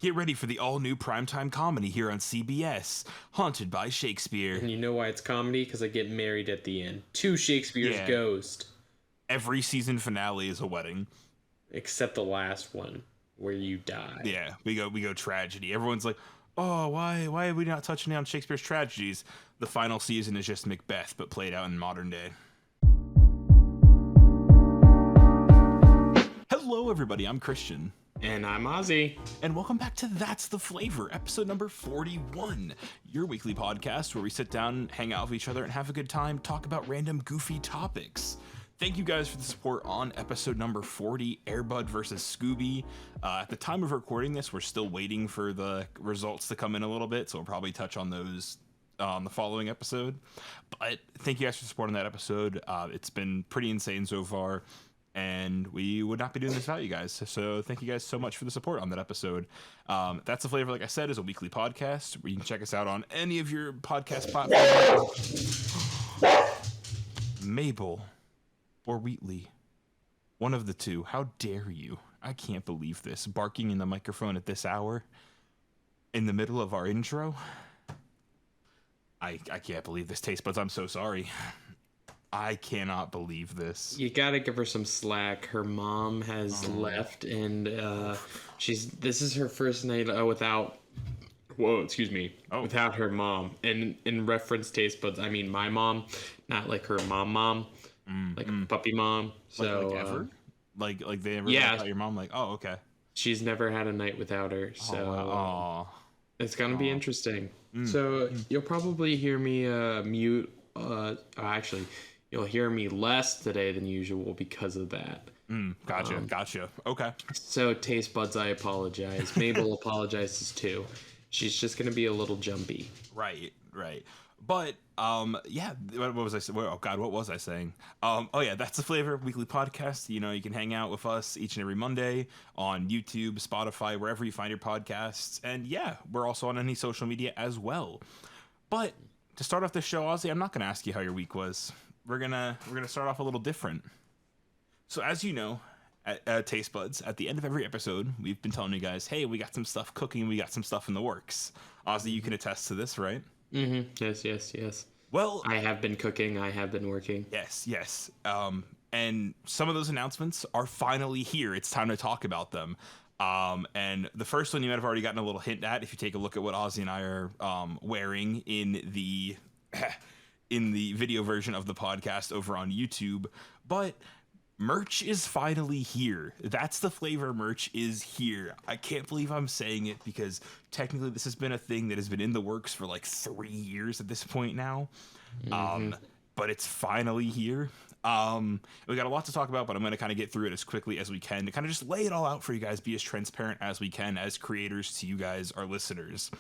Get ready for the all-new primetime comedy here on CBS, Haunted by Shakespeare. And you know why it's comedy? Because I get married at the end. To Shakespeare's Yeah. ghost. Every season finale is a wedding. Except the last one, where you die. Yeah, we go tragedy. Everyone's like, oh, why are we not touching on Shakespeare's tragedies? The final season is just Macbeth, but played out in modern day. Hello, everybody. I'm Christian. And I'm Ozzy. And welcome back to That's the Flavor, episode number 41, your weekly podcast where we sit down, hang out with each other, and have a good time, talk about random goofy topics. Thank you guys for the support on episode number 40, Airbud versus Scooby. At the time of recording this, we're still waiting for the results to come in a little bit, so we'll probably touch on those on the following episode. But thank you guys for supporting that episode. It's been pretty insane so far. And we would not be doing this without you guys. So thank you guys so much for the support on that episode. That's the Flavor, like I said, is a weekly podcast where you can check us out on any of your podcast platforms. Mabel or Wheatley, one of the two. How dare you? I can't believe this. Barking in the microphone at this hour in the middle of our intro. I can't believe this, Taste Buds. I'm so sorry. I cannot believe this. You gotta give her some slack. Her mom has left, and this is her first night without. Whoa, excuse me. Oh. Without her mom, and in reference Taste Buds, I mean my mom, not like her mom, like a puppy mom. So like ever, like they ever yeah, without your mom. Like, oh, okay. She's never had a night without her, so it's gonna be interesting. So you'll probably hear me mute. Actually. You'll hear me less today than usual because of that. Gotcha. Okay. So, Taste Buds, I apologize. Mabel apologizes too. She's just going to be a little jumpy. Right. But, yeah, what was I saying? Oh, God, what was I saying? Yeah, That's the Flavor weekly podcast. You know, you can hang out with us each and every Monday on YouTube, Spotify, wherever you find your podcasts. And, yeah, we're also on any social media as well. But to start off this show, Ozzy, I'm not going to ask you how your week was. We're gonna start off a little different. So as you know, at Taste Buds, at the end of every episode, we've been telling you guys, hey, we got some stuff cooking, we got some stuff in the works. Ozzy, you can attest to this, right? Mm-hmm. Yes. Well, I have been cooking, I have been working. Yes. And some of those announcements are finally here. It's time to talk about them. And the first one you might have already gotten a little hint at if you take a look at what Ozzy and I are wearing in the video version of the podcast over on YouTube. But merch is finally here. That's the Flavor merch is here. I can't believe I'm saying it because technically this has been a thing that has been in the works for like 3 years at this point now. But it's finally here. We got a lot to talk about, but I'm going to kind of get through it as quickly as we can to kind of just lay it all out for you guys, be as transparent as we can as creators to you guys, our listeners.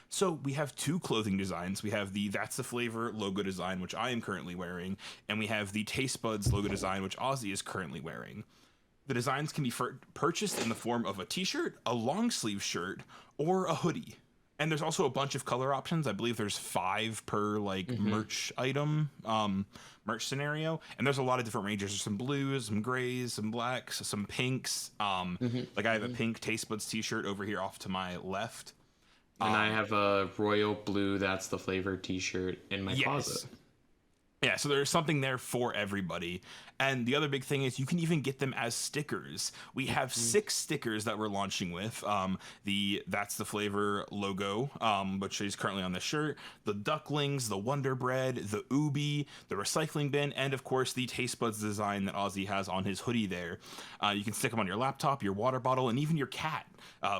So we have two clothing designs. We have the That's the Flavor logo design, which I am currently wearing, and we have the Taste Buds logo design, which Ozzy is currently wearing. The designs can be purchased in the form of a t-shirt, a long sleeve shirt, or a hoodie. And there's also a bunch of color options. I believe there's 5 per merch item, merch scenario. And there's a lot of different ranges. There's some blues, some grays, some blacks, some pinks. Like I have a pink Taste Buds t-shirt over here off to my left. And I have a royal blue That's the Flavor t-shirt in my closet. Yeah, so there's something there for everybody. And the other big thing is you can even get them as stickers. We have 6 stickers that we're launching with. The That's the Flavor logo, which is currently on the shirt, the ducklings, the Wonder Bread, the Ubi, the recycling bin, and of course the Taste Buds design that Ozzy has on his hoodie there. You can stick them on your laptop, your water bottle, and even your cat.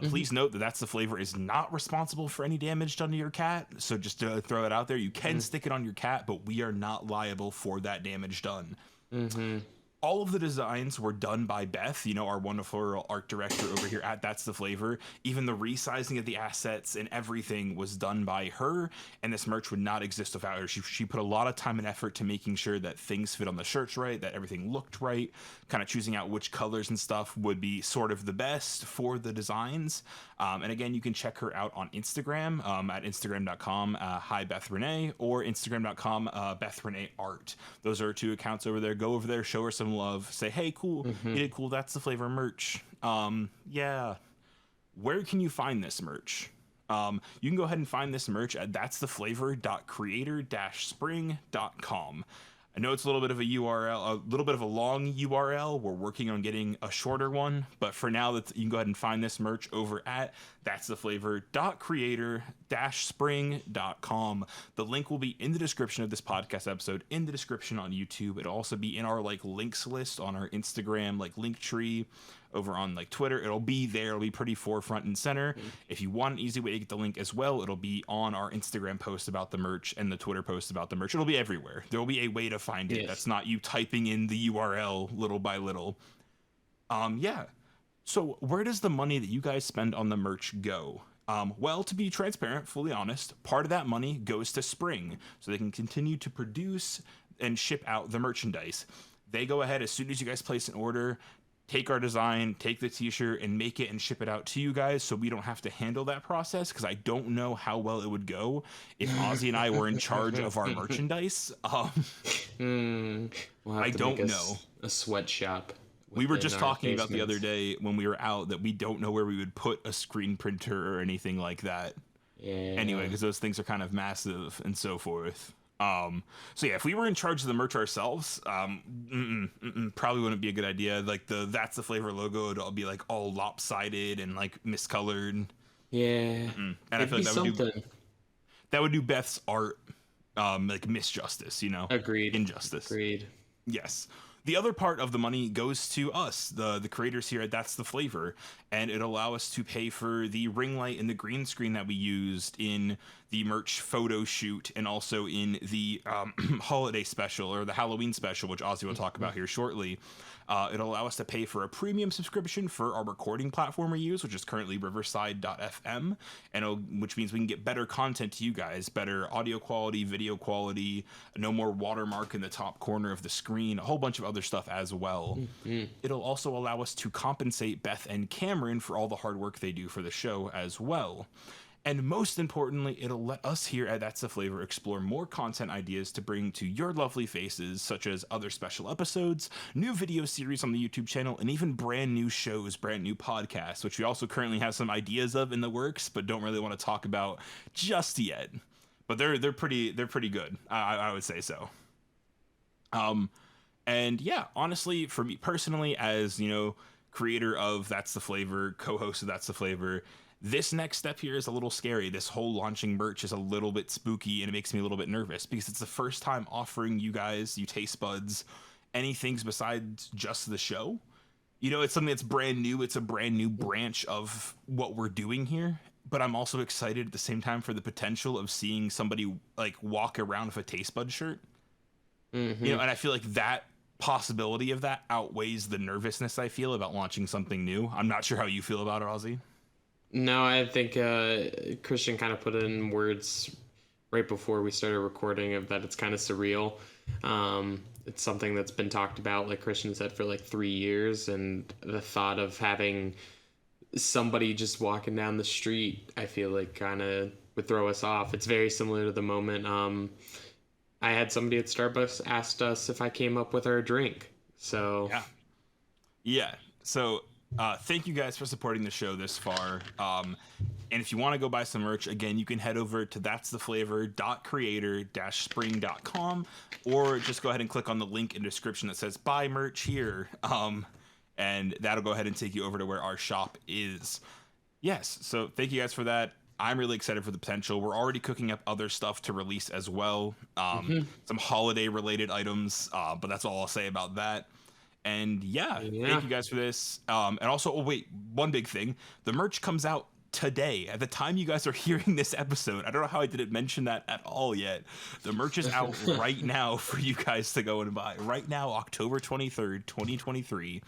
Please note that That's the Flavor is not responsible for any damage done to your cat. So just to throw it out there, you can stick it on your cat, but we are not liable for that damage done. All of the designs were done by Beth, you know, our wonderful art director over here at That's the Flavor. Even the resizing of the assets and everything was done by her, and this merch would not exist without her. She put a lot of time and effort to making sure that things fit on the shirts right, that everything looked right, kind of choosing out which colors and stuff would be sort of the best for the designs. And again, you can check her out on Instagram at instagram.com, hi Beth Renee, or instagram.com, Beth Renee Art. Those are 2 accounts over there. Go over there, show her some love, say, hey, cool, you did cool, That's the Flavor merch. Yeah. where can you find this merch? You can go ahead and find this merch at that'stheflavor.creator-spring.com. I know it's a little bit of a URL, a little bit of a long URL. We're working on getting a shorter one, but for now, you can go ahead and find this merch over at that'stheflavor.creator-spring.com. The link will be in the description of this podcast episode, in the description on YouTube. It'll also be in our links list on our Instagram, link tree. Over on Twitter, it'll be there. It'll be pretty forefront and center. If you want an easy way to get the link as well, it'll be on our Instagram post about the merch and the Twitter post about the merch. It'll be everywhere. There will be a way to find it. Yes. That's not you typing in the URL little by little. So where does the money that you guys spend on the merch go? Well, to be transparent, fully honest, part of that money goes to Spring so they can continue to produce and ship out the merchandise. They go ahead as soon as you guys place an order, take our design, take the t-shirt, and make it and ship it out to you guys so we don't have to handle that process, because I don't know how well it would go if Ozzy and I were in charge of our merchandise. We'll I don't know. A sweatshop. We were just talking about the other day when we were out that we don't know where we would put a screen printer or anything like that. Yeah. Anyway, because those things are kind of massive and so forth. So yeah, if we were in charge of the merch ourselves, probably wouldn't be a good idea. That's the Flavor logo, it'll be all lopsided and miscolored. Yeah. And I feel like that would do Beth's art misjustice, Agreed. Injustice. Agreed. Yes. The other part of the money goes to us, the creators here at That's the Flavor, and it'll allow us to pay for the ring light and the green screen that we used in the merch photo shoot and also in the holiday special or the Halloween special, which Ozzy will talk about here shortly. It'll allow us to pay for a premium subscription for our recording platform we use, which is currently riverside.fm, which means we can get better content to you guys, better audio quality, video quality, no more watermark in the top corner of the screen, a whole bunch of other stuff as well. It'll also allow us to compensate Beth and Cameron for all the hard work they do for the show as well. And most importantly, it'll let us here at That's the Flavor explore more content ideas to bring to your lovely faces, such as other special episodes, new video series on the YouTube channel, and even brand new shows, brand new podcasts, which we also currently have some ideas of in the works, but don't really want to talk about just yet. But they're pretty good. I would say so. And yeah, honestly, for me personally, as creator of That's the Flavor, co-host of That's the Flavor, this next step here is a little scary. This whole launching merch is a little bit spooky, and it makes me a little bit nervous because it's the first time offering you guys, you taste buds, anything besides just the show. It's something that's brand new. It's a brand new branch of what we're doing here. But I'm also excited at the same time for the potential of seeing somebody walk around with a taste bud shirt. And I feel like that possibility of that outweighs the nervousness I feel about launching something new. I'm not sure how you feel about it, Ozzy. No, I think Christian kind of put it in words right before we started recording of that it's kind of surreal. It's something that's been talked about, like Christian said, for 3 years, and the thought of having somebody just walking down the street, I feel like kind of would throw us off. It's very similar to the moment I had somebody at Starbucks asked us if I came up with our drink. So yeah. So thank you guys for supporting the show this far. And if you want to go buy some merch, again, you can head over to that'stheflavor.creator-spring.com, or just go ahead and click on the link in the description that says buy merch here. And that'll go ahead and take you over to where our shop is. Yes. So thank you guys for that. I'm really excited for the potential. We're already cooking up other stuff to release as well. Some holiday related items. But that's all I'll say about that. And yeah, thank you guys for this. And also, one big thing. The merch comes out today. At the time you guys are hearing this episode, I don't know how I didn't mention that at all yet. The merch is out right now for you guys to go and buy. Right now, October 23rd, 2023.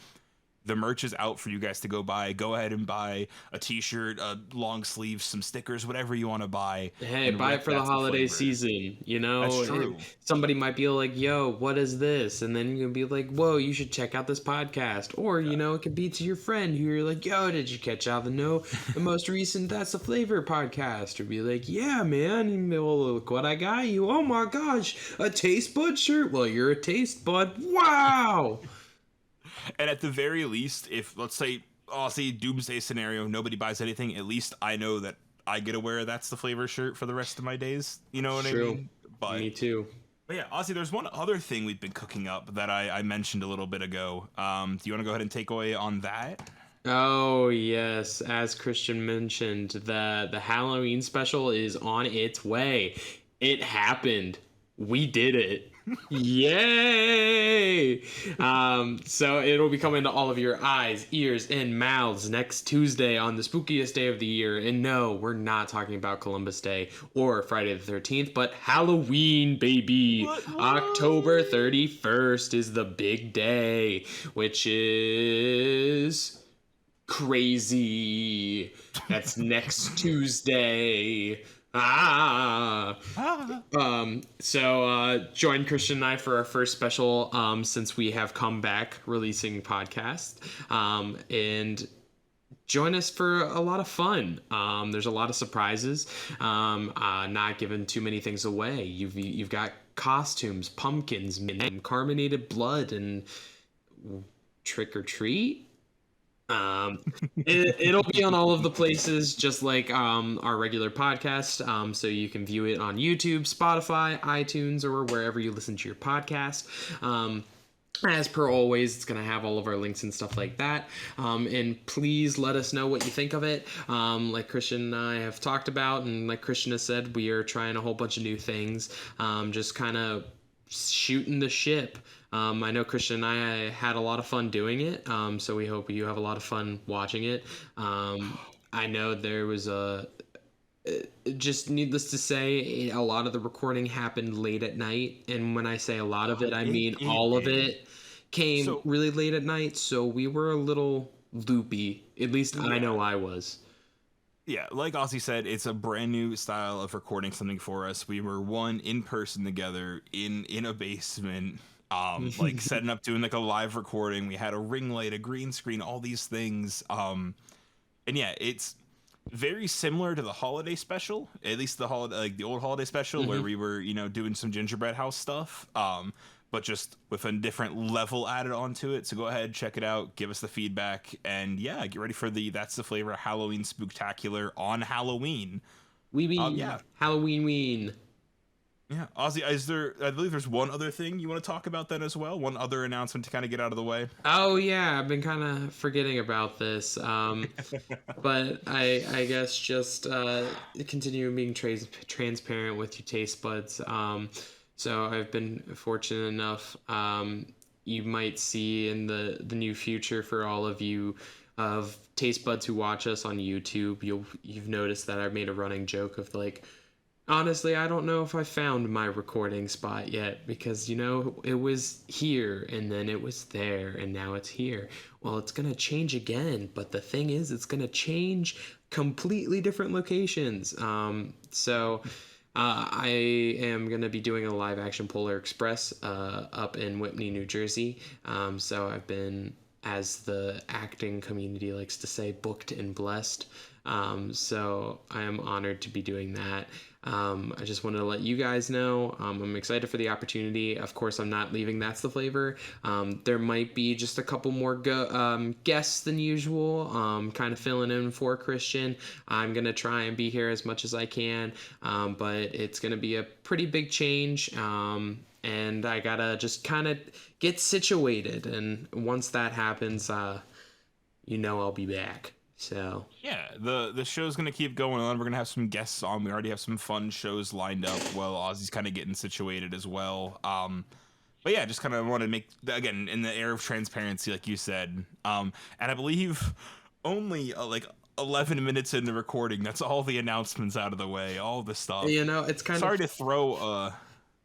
The merch is out for you guys to go buy. Go ahead and buy a t-shirt, a long sleeve, some stickers, whatever you want to buy. Hey, buy it for the holiday season. That's true. Somebody might be like, yo, what is this? And then you can be like, whoa, you should check out this podcast. Or, it could be to your friend who you're like, yo, did you catch out the most recent That's the Flavor podcast? Or be like, yeah, man. Well, look what I got you. Oh my gosh, a taste bud shirt. Well, you're a taste bud. Wow. And at the very least, if let's say Aussie doomsday scenario, nobody buys anything. At least I know that I get to wear That's the Flavor shirt for the rest of my days. You know what I True. mean? But Me too. But yeah, Ozzy, there's one other thing we've been cooking up that I mentioned a little bit ago. Do you want to go ahead and take away on that? Oh yes, as Christian mentioned, the Halloween special is on its way. It happened. We did it. Yay! So it'll be coming to all of your eyes, ears, and mouths next Tuesday on the spookiest day of the year. And no, we're not talking about Columbus Day or Friday the 13th, but Halloween, baby. What? October 31st is the big day, which is crazy. That's next Tuesday. So join Christian and I for our first special since we have come back releasing podcast, and join us for a lot of fun. There's a lot of surprises, not giving too many things away. You've got costumes, pumpkins, carbonated blood, and trick or treat. It'll be on all of the places, just like our regular podcast. So you can view it on YouTube, Spotify, iTunes, or wherever you listen to your podcast. As per always, it's going to have all of our links and stuff like that. And please let us know what you think of it. Like Christian and I have talked about, and like Christian has said, we are trying a whole bunch of new things. Just kind of shooting the ship. I know Christian and I had a lot of fun doing it, so we hope you have a lot of fun watching it. I know there was just needless to say, a lot of the recording happened late at night, and when I say a lot of it, I mean all of it came really late at night, so we were a little loopy. At least I know I was. Yeah, like Ozzy said, it's a brand new style of recording something for us. We were in person together in a basement. Like setting up, doing like a live recording. We had a ring light, a green screen, all these things. And yeah, it's very similar to the holiday special, at least the old holiday special, where we were, doing some gingerbread house stuff. But just with a different level added onto it. So go ahead, check it out, give us the feedback, and yeah, get ready for the That's the Flavor Halloween Spooktacular on Halloween. Halloween. Yeah, Ozzy, I believe there's one other thing you want to talk about then as well? One other announcement to kind of get out of the way? Oh, yeah, I've been kind of forgetting about this. But I guess just continue being transparent with your taste buds. So I've been fortunate enough, you might see in the near future for all of you of taste buds who watch us on YouTube, you've noticed that I've made a running joke of like, honestly, I don't know if I found my recording spot yet because, it was here and then it was there and now it's here. Well, it's going to change again. But the thing is, it's going to change completely different locations. So I am going to be doing a live action Polar Express up in Whitney, New Jersey. So I've been, as the acting community likes to say, booked and blessed. So I am honored to be doing that. I just wanted to let you guys know I'm excited for the opportunity. Of course, I'm not leaving That's the Flavor. There might be just a couple more guests than usual, kind of filling in for Christian. I'm going to try and be here as much as I can, but it's going to be a pretty big change, and I got to just kind of get situated. And once that happens, I'll be back. So yeah, the show's gonna keep going on. We're gonna have some guests on. We already have some fun shows lined up while Ozzy's kind of getting situated as well. But yeah, just kind of want to make, again, in the air of transparency, like you said. And I believe only like 11 minutes into recording, that's all the announcements out of the way, all the stuff. It's kind sorry to throw.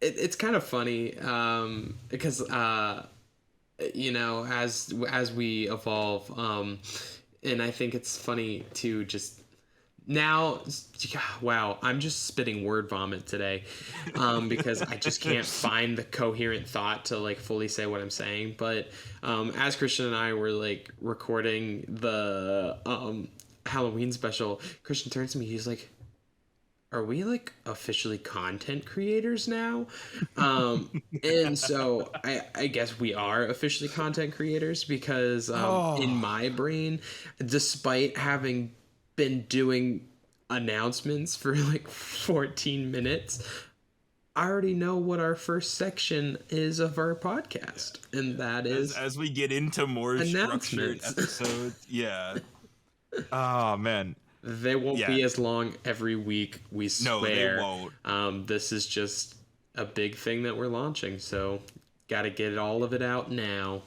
It's kind of funny because as we evolve. And I think it's funny to just now, wow, I'm just spitting word vomit today because I just can't find the coherent thought to like fully say what I'm saying. But as Christian and I were like recording the Halloween special, Christian turns to me, he's like, are we like officially content creators now? And so I guess we are officially content creators because in Oh, my brain, despite having been doing announcements for like 14 minutes, I already know what our first section is of our podcast, and that is as we get into more structured announcements. episodes, yeah. Oh man, They won't yeah. be as long every week, we No, they swear. won't. This is just a big thing that we're launching, so got to get all of it out now.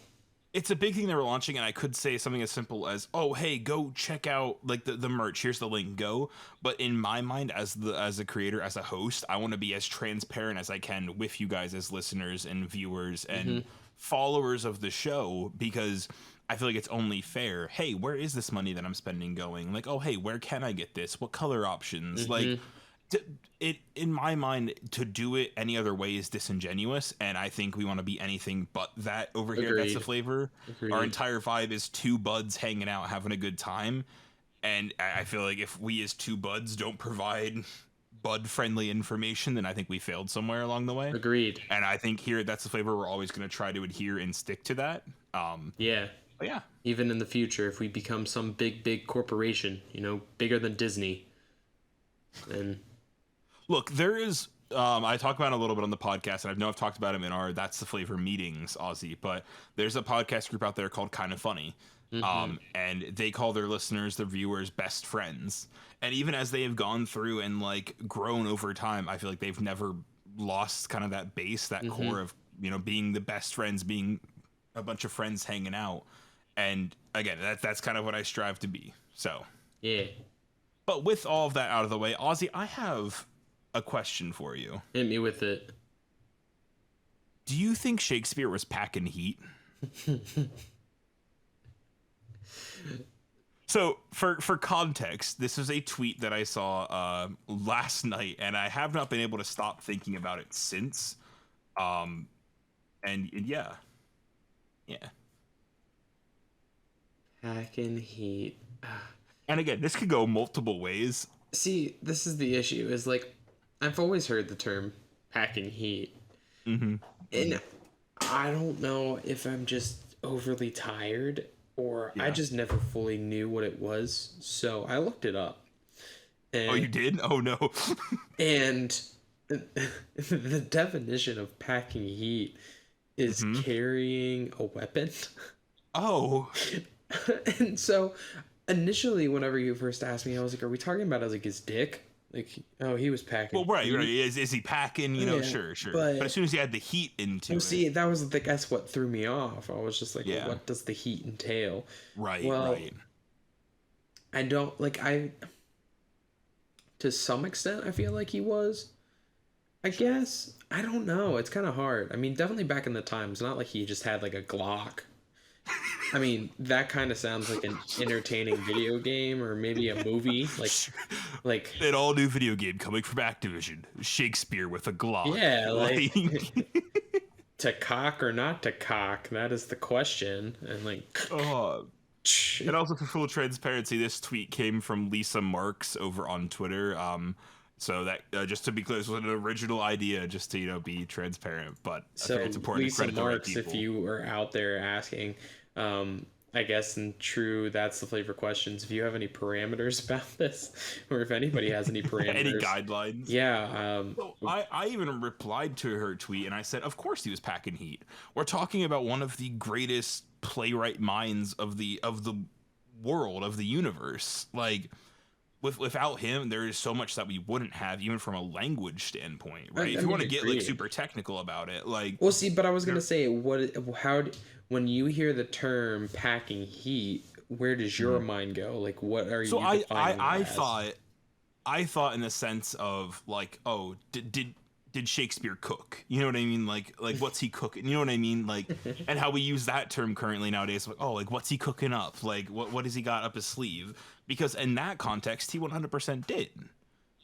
It's a big thing that we're launching, and I could say something as simple as, "Oh, hey, go check out like the merch. Here's the link. Go." But in my mind, as a creator, as a host, I want to be as transparent as I can with you guys as listeners and viewers and followers of the show, because I feel like it's only fair. Hey, where is this money that I'm spending going? Like, oh, hey, where can I get this? What color options? Like, it in my mind, to do it any other way is disingenuous, and I think we want to be anything but that over here. That's the Agreed. flavor. Our Agreed. entire vibe is two buds hanging out having a good time, and I feel like if we as two buds don't provide bud friendly information, then I think we failed somewhere along the way. Agreed. And I think here, that's the flavor, we're always going to try to adhere and stick to that. Yeah. But yeah, Even in the future, if we become some big corporation, bigger than Disney, then look, there is. I talk about it a little bit on the podcast, and I know I've talked about him in our That's the Flavor meetings, Aussie. But there's a podcast group out there called Kind of Funny, and they call their listeners, their viewers, best friends. And even as they have gone through and like grown over time, I feel like they've never lost kind of that base, that core of being the best friends, being a bunch of friends hanging out. And again, that's kind of what I strive to be. So, yeah. but with all of that out of the way, Aussie, I have a question for you. Hit me with it. Do you think Shakespeare was packing heat? So, for context, this is a tweet that I saw last night, and I have not been able to stop thinking about it since. And yeah. Packing heat. And again, this could go multiple ways. See, this is the issue. Is like, I've always heard the term packing heat, and I don't know if I'm just overly tired or I just never fully knew what it was. So I looked it up. And, Oh, you did? Oh no. and the definition of packing heat is carrying a weapon. Oh. And so initially, whenever you first asked me, I was like, are we talking about like his dick? Like, oh, he was packing. Well, right. heat. Is he packing? Yeah, Sure. but- But as soon as he had the heat into Oh, it. see, that was that's what threw me off. I was just like, Yeah. well, what does the heat entail? Right, Well, right. I don't like to some extent I feel like he was. I guess. I don't know. It's kind of hard. I mean, definitely back in the time, it's not like he just had like a Glock. I mean, that kind of sounds like an entertaining video game or maybe a movie. Like An all new video game coming from Activision. Shakespeare with a Glock. yeah, like to cock or not to cock, that is the question. And like Oh. And also, for full transparency, this tweet came from Lisa Marks over on Twitter. So that just to be clear, this was an original idea, just to be transparent. But I so think it's important Lisa to credit the right Marks, people. if you are out there asking, I guess in true That's the Flavor questions, if you have any parameters about this, or if anybody has any parameters, Any guidelines? yeah. So I even replied to her tweet and I said, of course he was packing heat. We're talking about one of the greatest playwright minds of the world, of the universe. Like, without him, there is so much that we wouldn't have, even from a language standpoint, right? If you want to get like super technical about it, like, Well, see, but I was gonna say, when you hear the term packing heat, where does your mind go? Like, what are you? so defining I it as? thought in the sense of like, oh, did Shakespeare cook? You know what I mean? Like what's he cooking? You know what I mean? Like, and how we use that term currently nowadays, like, oh, like what's he cooking up? Like what has he got up his sleeve? Because in that context, he 100% did.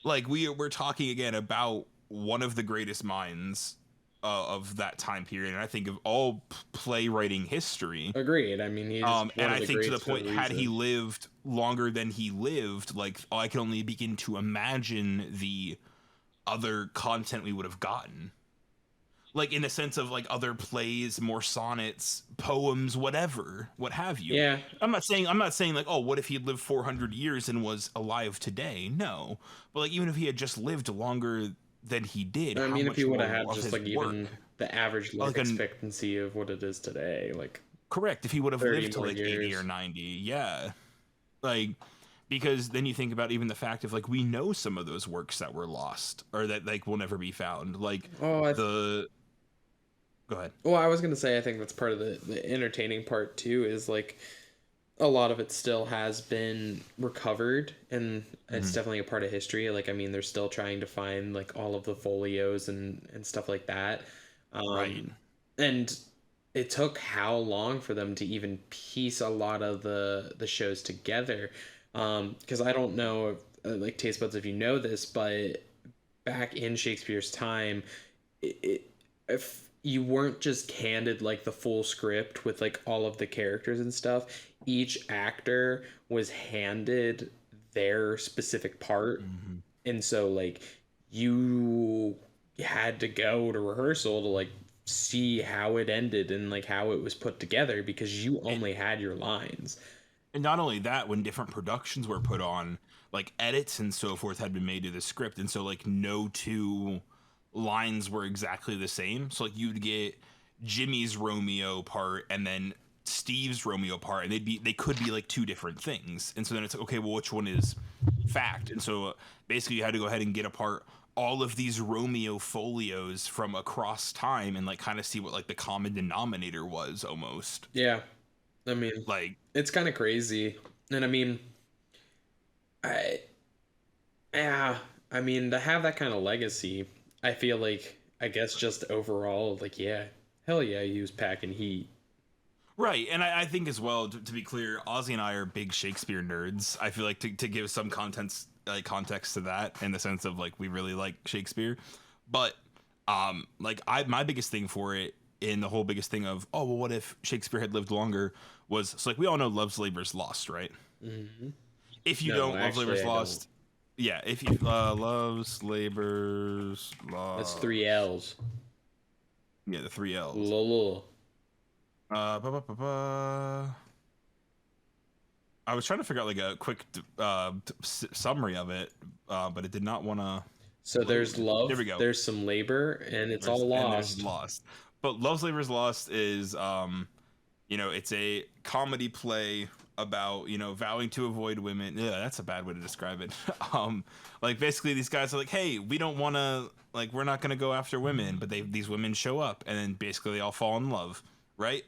Like we're talking again about one of the greatest minds of that time period, and I think of all playwriting history. Agreed. I mean, he's one and of I the think to the greats for a point, had he reason. lived longer than he lived, like I can only begin to imagine the other content we would have gotten. Like in a sense of like other plays, more sonnets, poems, whatever, what have you. Yeah. I'm not saying like, oh, what if he had lived 400 years and was alive today? No. But like even if he had just lived longer than he did, I how mean, if he much would more have had of just his like even work? the average life Like an expectancy of what it is today, like correct, if he would have 30 lived to more like 80 or years. 90. Yeah. Like because then you think about even the fact of like we know some of those works that were lost or that like will never be found. Like Oh, the go ahead. well, I was gonna say I think that's part of the entertaining part too. Is like a lot of it still has been recovered, and it's Mhm. definitely a part of history. Like, I mean, they're still trying to find like all of the folios and stuff like that. Right. And it took how long for them to even piece a lot of the shows together? Because I don't know, like taste buds, if you know this, but back in Shakespeare's time, if you weren't just handed like the full script with like all of the characters and stuff, each actor was handed their specific part, Mhm. and so like you had to go to rehearsal to like see how it ended and like how it was put together because you And, only had your lines. and not only that, when different productions were put on, like edits and so forth had been made to the script, and so like no two lines were exactly the same. So like you'd get Jimmy's Romeo part and then Steve's Romeo part, and they could be like two different things. And so then it's like, okay, well, which one is fact? And so basically, you had to go ahead and get apart all of these Romeo folios from across time and like kind of see what like the common denominator was almost. Yeah, I mean, Like it's kind of crazy. And I mean, I yeah, I mean, to have that kind of legacy, I feel like, I guess just overall, like, yeah, hell yeah, he was packing heat. right, and I think as well to be clear, Ozzy and I are big Shakespeare nerds. I feel like to give some contents like context to that in the sense of like we really like Shakespeare, but like I my biggest thing for it in the whole biggest thing of oh well what if Shakespeare had lived longer was so like we all know Love's Labor's Lost, right? Hmm. If you No, don't, Love's actually, Labor's I don't. Lost. Yeah, if you Love's Labor's That's Lost. three L's. Yeah, the three L's. Lol. Ba, ba, ba, ba. I was trying to figure out like a quick summary of it, but it did not want to So there's load. There love, we go. there's some labor, and it's all There's lost. Lost. But Love's Labor's Lost is you know, it's a comedy play about, you know, vowing to avoid women. Yeah, that's a bad way to describe it. Like basically these guys are like, "Hey, we don't want to like we're not going to go after women," but these women show up and then basically they all fall in love, right?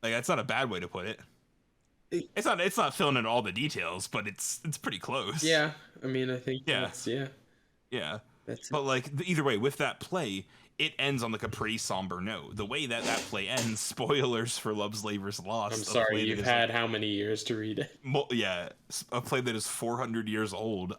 Like that's not a bad way to put it. It's not filling in all the details, but it's pretty close. Yeah, I mean, I think Yeah. yeah, Yeah. that's it. But like either way, with that play, it ends on like a pretty somber note. The way that play ends, spoilers for Love's Labor's I'm Lost, a sorry, play that you've is like had how many years to read it? yeah, a play that is 400 years old.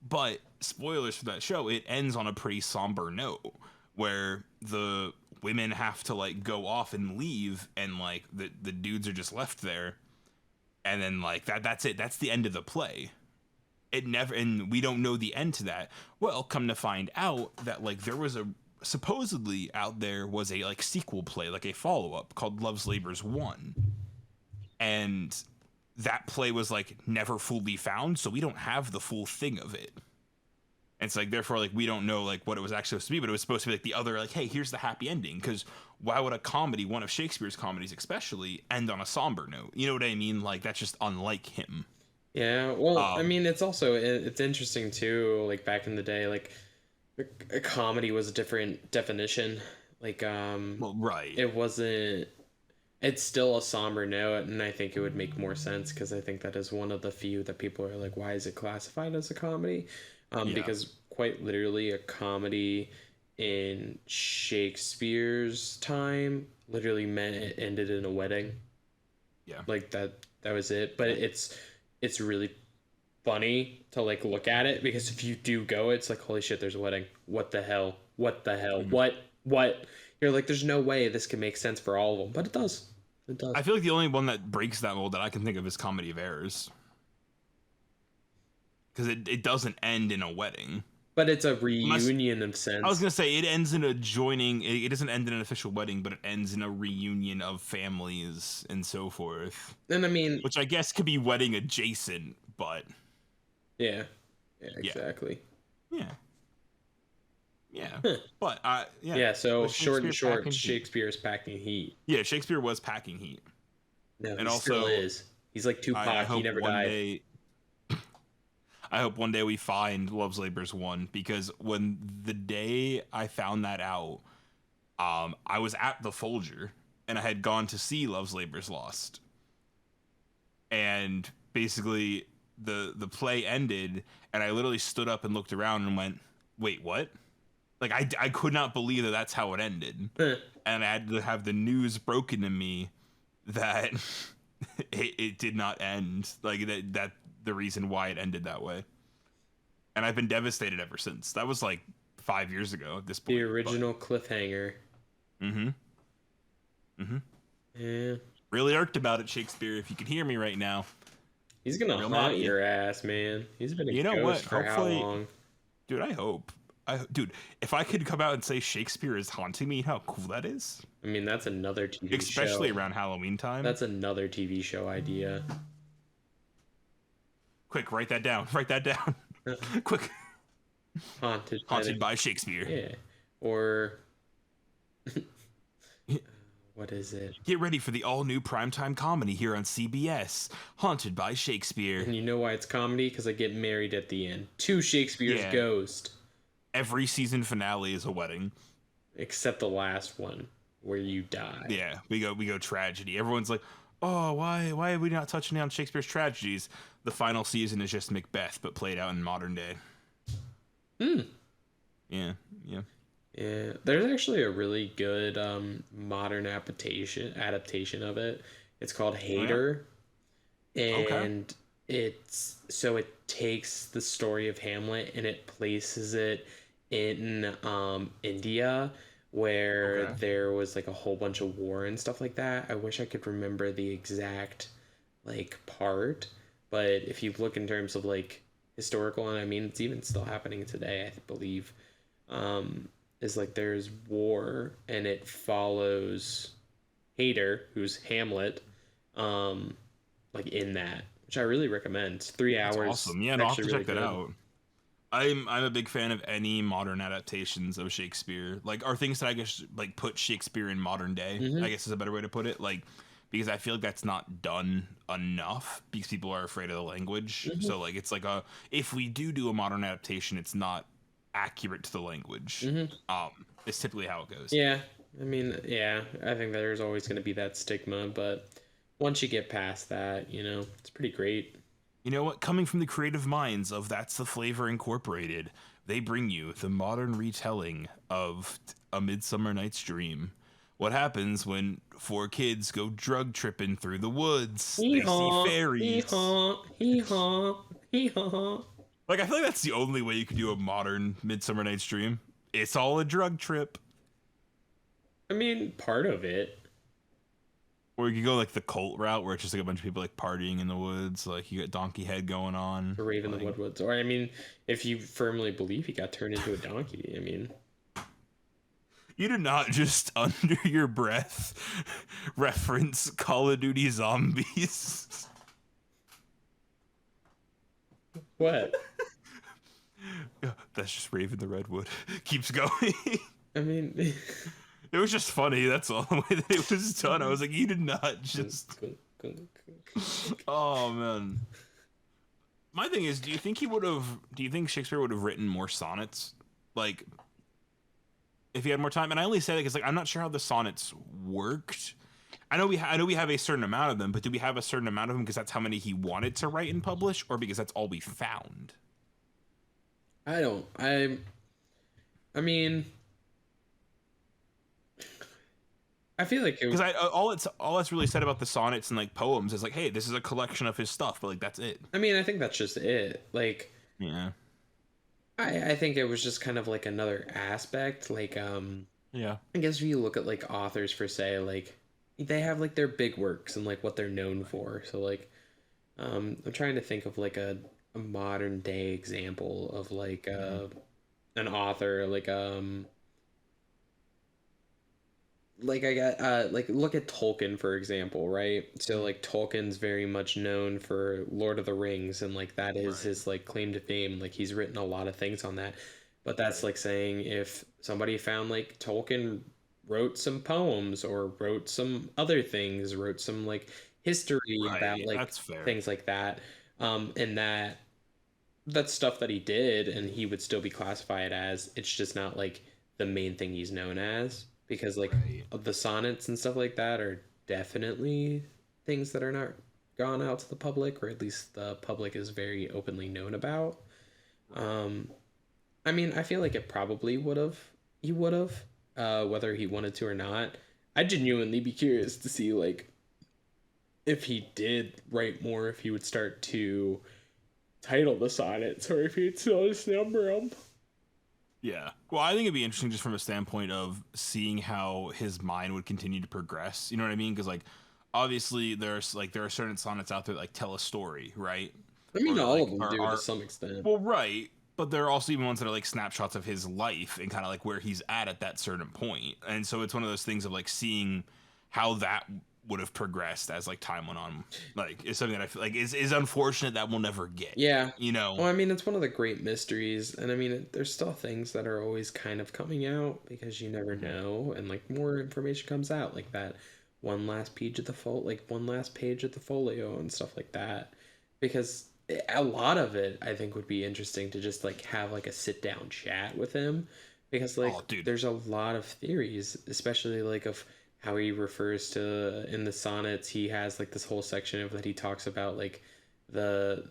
But spoilers for that show, it ends on a pretty somber note where the women have to like go off and leave and like the dudes are just left there. And then like that's it. That's the end of the play. It never and we don't know the end to that. Well, come to find out that like there was a supposedly out there was a like sequel play, like a follow-up called Love's Labor's 1. And that play was like never fully found, so we don't have the full thing of it. And it's like therefore like we don't know like what it was actually supposed to be, but it was supposed to be like the other like hey, here's the happy ending because why would a comedy, one of Shakespeare's comedies especially, end on a somber note? You know what I mean? Like that's just unlike him. Yeah, well, I Um mean, it's also it's interesting too. Like back in the day, like a comedy was a different definition. Like, well right. it wasn't. It's still a somber note, and I think it would make more sense because I think that is one of the few that people are like, why is it classified as a comedy? Yeah. Because quite literally, a comedy in Shakespeare's time literally meant it ended in a wedding. Yeah. Like that was it. But it's really funny to like look at it because if you do go, it's like, holy shit, there's a wedding. What the hell? What the hell? Mhm. What what you're like, there's no way this can make sense for all of them, but it does. It does. I feel like the only one that breaks that mold that I can think of is Comedy of Errors. Because it doesn't end in a wedding. But it's a reunion of sense. I was going to say, it ends in a joining, it doesn't end in an official wedding, but it ends in a reunion of families and so forth. And I mean... Which I guess could be wedding adjacent, but... Yeah. Yeah, exactly. Yeah. Yeah. But, yeah. Yeah, so short and short, Shakespeare's packing heat. Yeah, Shakespeare was packing heat. No, and he also still is. He's like Tupac, he never died. I hope one day we find Love's Labor's 1, because when the day I found that out, I was at the Folger and I had gone to see Love's Labor's Lost. And basically the play ended and I literally stood up and looked around and went, wait, what? Like I could not believe that that's how it ended. And I had to have the news broken to me that it did not end. Like that the reason why it ended that way. And I've been devastated ever since. That was like 5 years ago at this point. The original cliffhanger. Mm-hmm. Mm-hmm. Yeah. Really irked about it, Shakespeare. If you can hear me right now. He's gonna haunt your ass, man. He's been a ghost for how long? Dude, I hope. Dude, if I could come out and say Shakespeare is haunting me, you know how cool that is? I mean, that's another TV show. Especially around Halloween time. That's another TV show idea. Quick, write that down. Write that down. Quick. Haunted by Shakespeare. Yeah. Or what is it? Get ready for the all-new primetime comedy here on CBS. Haunted by Shakespeare. And you know why it's comedy? Because I get married at the end. To Shakespeare's ghost. Every season finale is a wedding. Except the last one, where you die. Yeah, we go tragedy. Everyone's like, oh, why are we not touching on Shakespeare's tragedies? The final season is just Macbeth, but played out in modern day. Yeah. Yeah, there's actually a really good modern adaptation of it. It's called Hater. And it takes the story of Hamlet and it places it in India, where there was like a whole bunch of war and stuff like that. I wish I could remember the exact like part, but if you look in terms of like historical, and I mean it's even still happening today, I believe, is like there's war and it follows Hater, who's Hamlet, like in that, which I really recommend. It's 3 hours. That's awesome. Yeah, I'll have to check that out. I'm a big fan of any modern adaptations of Shakespeare. Like, are things that I guess like put Shakespeare in modern day, I guess is a better way to put it. Like, because I feel like that's not done enough because people are afraid of the language. So like it's like if we do a modern adaptation, it's not accurate to the language. It's typically how it goes. Yeah. I mean, yeah, I think there's always going to be that stigma, but once you get past that, you know, it's pretty great. You know what? Coming from the creative minds of That's the Flavor Incorporated, they bring you the modern retelling of A Midsummer Night's Dream. What happens when 4 kids go drug tripping through the woods? They see fairies. Like, I feel like that's the only way you could do a modern Midsummer Night's Dream. It's all a drug trip. I mean, part of it. Or you could go like the cult route where it's just like a bunch of people like partying in the woods. Like you got Donkey Head going on. Or Raven like, the Woodwoods. Or I mean, if you firmly believe he got turned into a donkey, I mean. You did not just under your breath reference Call of Duty Zombies. What? That's just Raven the Redwood. Keeps going. I mean... It was just funny, that's all, the way that it was done. I was like, you did not just... Oh, man. My thing is, do you think Shakespeare would have written more sonnets? Like, if he had more time? And I only say that because, like, I'm not sure how the sonnets worked. I know we have a certain amount of them, but do we have a certain amount of them because that's how many he wanted to write and publish, or because that's all we found? I mean... I feel like because all it's really said about the sonnets and like poems is like, hey, this is a collection of his stuff, but like that's it. I mean, I think that's just it. Like, yeah, I think it was just kind of like another aspect. Like, Yeah. I guess if you look at like authors for say, like they have like their big works and like what they're known for. So like I'm trying to think of like a modern day example of like Mm-hmm. an author like I got like look at Tolkien for example, right? So like Tolkien's very much known for Lord of the Rings and like that is Right. his like claim to fame. Like he's written a lot of things on that. But that's like saying if somebody found like Tolkien wrote some poems or wrote some other things, wrote some like history about Right. like That's fair. things like that. And that's stuff that he did and he would still be classified as it's just not like the main thing he's known as because like Right. the sonnets and stuff like that are definitely things that are not gone out to the public or at least the public is very openly known about. Right. um I mean, I feel like it probably would have whether he wanted to or not. I'd genuinely be curious to see like if he did write more, if he would start to title the sonnets or if he'd still just number them. Yeah. Well, I think it'd be interesting just from a standpoint of seeing how his mind would continue to progress. You know what I mean? Because like, obviously, there are certain sonnets out there that like tell a story, right? I Or mean, that all of like them do to are some extent. well, right. But there are also even ones that are like snapshots of his life and kind of like where he's at that certain point. And so it's one of those things of like seeing how that would have progressed as like time went on. Like, is something that I feel like is unfortunate that we'll never get. Yeah. You know? Well, I mean, it's one of the great mysteries, and I mean, there's still things that are always kind of coming out because you never Mhm. know, and like more information comes out, like that one last page of the folio and stuff like that. Because a lot of it, I think, would be interesting to just like have like a sit down chat with him, because like Oh, dude. there's a lot of theories, especially like of how he refers to in the sonnets. He has like this whole section of that he talks about like the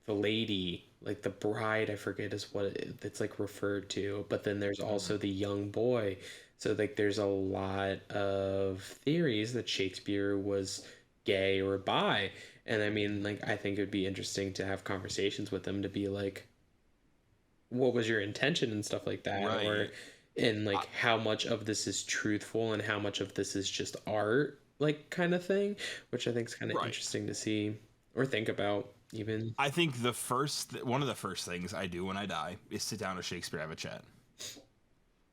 the lady, like the bride, I forget is what it's like referred to, but then there's Mhm. also the young boy. So like there's a lot of theories that Shakespeare was gay or bi. And I mean, like I think it would be interesting to have conversations with them to be like, what was your intention and stuff like that, or Right. in like how much of this is truthful and how much of this is just art, like kind of thing, which I think is kind of Right. interesting to see or think about even. I think one of the first things I do when I die is sit down with Shakespeare, have a chat.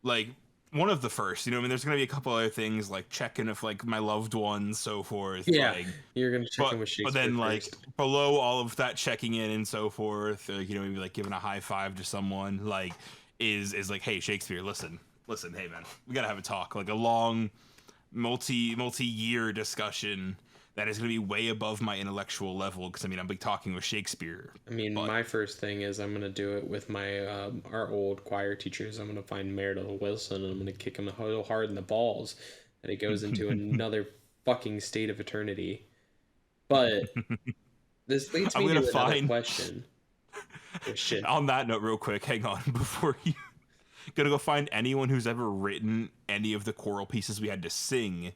Like one of the first, you know, I mean, there's gonna be a couple other things like checking if like my loved ones, so forth, Yeah, like, you're gonna check in with but Shakespeare then like first. below all of that checking in and so forth, or, you know, maybe like giving a high five to someone, like is like, hey Shakespeare, listen, hey man, we gotta have a talk, like a long multi-year discussion that is going to be way above my intellectual level because I mean I'm big talking with Shakespeare, I mean, but my first thing is I'm gonna do it with my our old choir teachers. I'm gonna find Meredith Wilson and I'm gonna kick him so hard in the balls that he goes into another fucking state of eternity. But this leads I'm me gonna to another find. question, Christian. On that note, real quick, hang on before you gonna go find anyone who's ever written any of the choral pieces we had to sing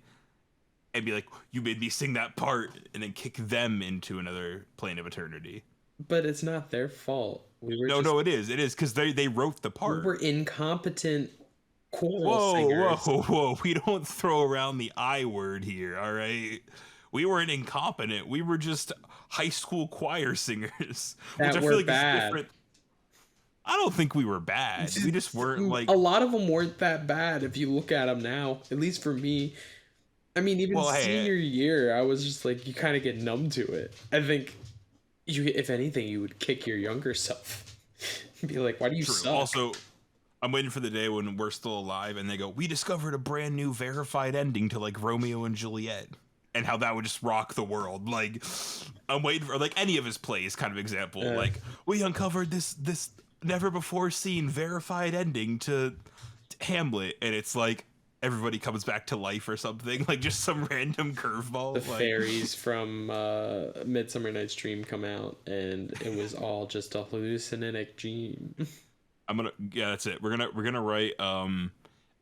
and be like, you made me sing that part, and then kick them into another plane of eternity. But it's not their fault. No, no, it is because they wrote the We part. were incompetent choral Whoa, singers. whoa, whoa! We don't throw around the I word here, all right? We weren't incompetent. We were just high school choir singers, which That I feel were like is bad. different. I don't think we were bad. We just weren't like, A lot of them weren't that bad if you look at them now. At least for me. I mean, even well, hey, senior year, I was just like, you kind of get numb to it. I think you, if anything, you would kick your younger self. Be like, why do you true. suck? Also, I'm waiting for the day when we're still alive and they go, we discovered a brand new verified ending to like Romeo and Juliet, and how that would just rock the world. Like, I'm waiting for like any of his plays kind of example. Uh, Like, we uncovered this never before seen verified ending to Hamlet, and it's like everybody comes back to life or something, like just some random the curveball. Like, fairies from Midsummer Night's Dream come out, and it was all just a hallucinogenic dream. yeah, that's it. We're gonna write an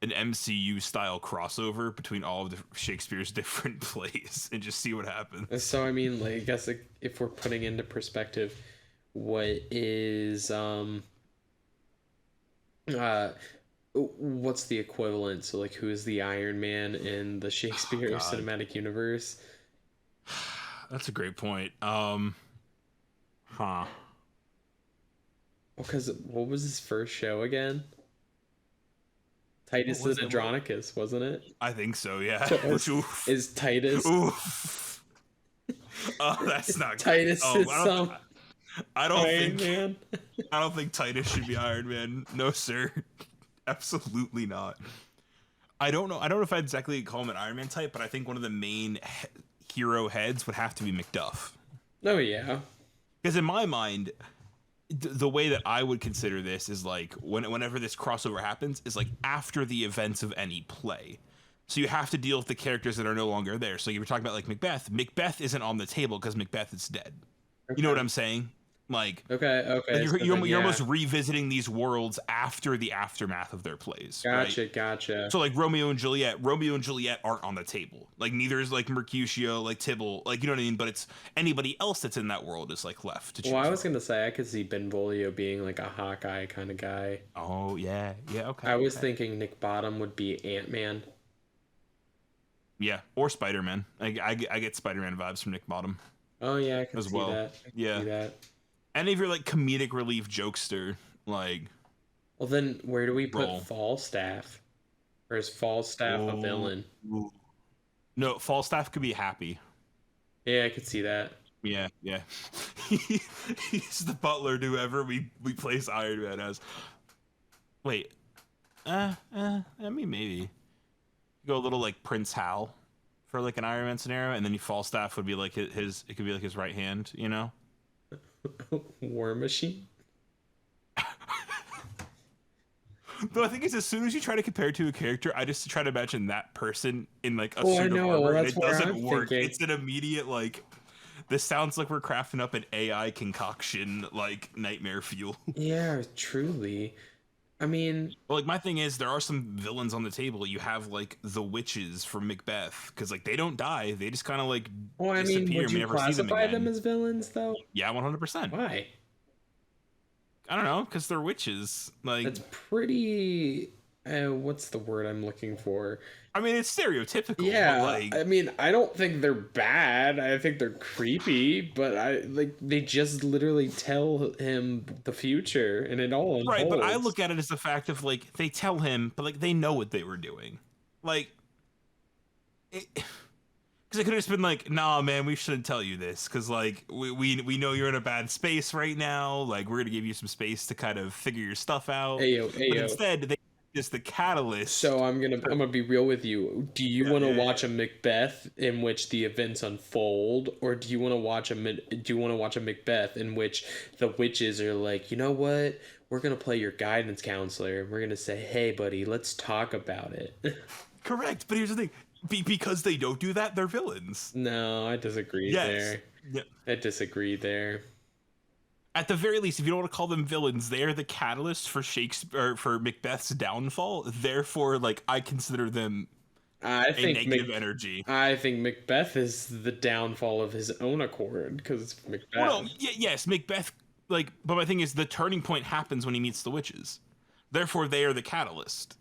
MCU style crossover between all of the Shakespeare's different plays and just see what happens. So I mean, like, I guess like, if we're putting into perspective, what is uh What's the equivalent? So like, who is the Iron Man in the Oh Shakespeare God, cinematic universe? that's a great point. Huh. Because what was his first show again? What Titus was and it? What? Andronicus, wasn't it? I think so. Yeah. So Which oof. is Titus Oof. Oh, that's not great. Titus is some I don't Iron think Man? I don't think Titus should be Iron Man. No, sir. Absolutely not. I don't know. I don't know if I'd exactly call him an Iron Man type, but I think one of the main hero heads would have to be Macduff. Oh yeah. Because in my mind, the way that I would consider this is like whenever this crossover happens is like after the events of any play. So you have to deal with the characters that are no longer there. So you were talking about like Macbeth. Macbeth isn't on the table because Macbeth is dead. You know what I'm saying? Like, Okay. you're, So you're, then, you're yeah. almost revisiting these worlds after the aftermath of their plays, right? Gotcha. So like Romeo and Juliet aren't on the table. Like neither is like Mercutio, like Tybalt, like you know what I mean. But it's anybody else that's in that world is like left to choose. Well, I was from. gonna say I could see Benvolio being like a Hawkeye kind of guy. Oh yeah, okay. I was okay. thinking Nick Bottom would be Ant-Man. Yeah, or Spider Man. I get Spider Man vibes from Nick Bottom Oh yeah, I can as see well. that. Yeah, See that. any of your like comedic relief jokester, like Well, then where do we put role. Falstaff? Or is Falstaff a villain? Ooh. No, Falstaff could be Happy. Yeah, I could see that. Yeah. He's the butler to whoever we place Iron Man as. Wait. I mean maybe. Go a little like Prince Hal for like an Iron Man scenario, and then Falstaff would be like his it could be like his right hand, you know? War Machine? Though I think it's as soon as you try to compare it to a character, I just try to imagine that person in like a Oh, I suit of know. armor, and That's it where doesn't I'm work. thinking. It's an immediate like this sounds like we're crafting up an AI concoction like nightmare fuel. Yeah, truly. I mean, Well, like my thing is, there are some villains on the table. You have like the witches from Macbeth, because like they don't die; they just kind of like well, I mean, disappear. would We you never see them classify again. them as villains though? Yeah, 100%. Why? I don't know, because they're witches. Like, That's pretty. What's the word I'm looking for? I mean, it's stereotypical. Yeah, but like, I mean, I don't think they're bad. I think they're creepy, but I like they just literally tell him the future, and it all unfolds. right. But I look at it as the fact of like they tell him, but like they know what they were doing. Like, because it could have just been like, nah, man, we shouldn't tell you this, because like we know you're in a bad space right now. Like, we're gonna give you some space to kind of figure your stuff out. Ayo, But ayo. instead, they just the catalyst. So I'm gonna be real with you. Do you want to yeah, watch a Macbeth in which the events unfold, or do you want to watch a Macbeth in which the witches are like, you know what? We're gonna play your guidance counselor, and we're gonna say, hey, buddy, let's talk about it. Correct. But here's the thing: because they don't do that, they're villains. No, I disagree Yes. there. Yeah. I disagree there. At the very least, if you don't want to call them villains, they're the catalyst for Shakespeare for Macbeth's downfall. Therefore, like I consider them I a think negative energy. I think Macbeth is the downfall of his own accord because it's Macbeth. Well, no, yes, Macbeth. Like, but my thing is, the turning point happens when he meets the witches. Therefore, they are the catalyst.